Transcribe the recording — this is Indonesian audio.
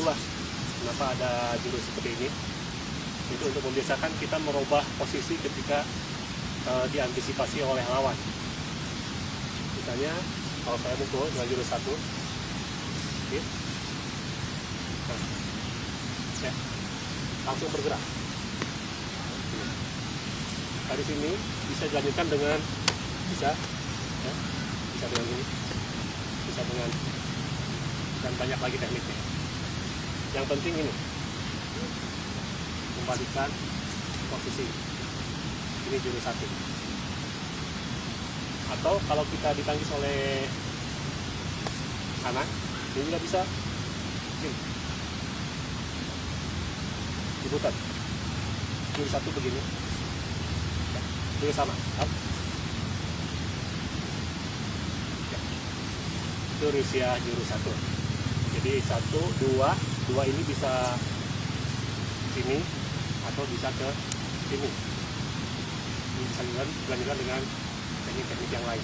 itulah kenapa ada jurus seperti ini. Itu untuk membiasakan kita merubah posisi ketika diantisipasi oleh lawan. Misalnya kalau saya mukul dengan jurus 1, hit, nah, ya, langsung bergerak. Dari sini bisa dilanjutkan dengan bisa dengan ini, bisa dengan, dan banyak lagi tekniknya. Yang penting ini, kembalikan posisi. Ini jurus 1. Atau kalau kita ditangkis oleh kanan, ini juga bisa ini diputar. Jurus 1 begini, juga sama. Itu Rusia jurus 1. Jadi 1, 2 ini bisa sini atau bisa ke sini. Ini bisa dilanjutkan dengan teknik-teknik yang lain.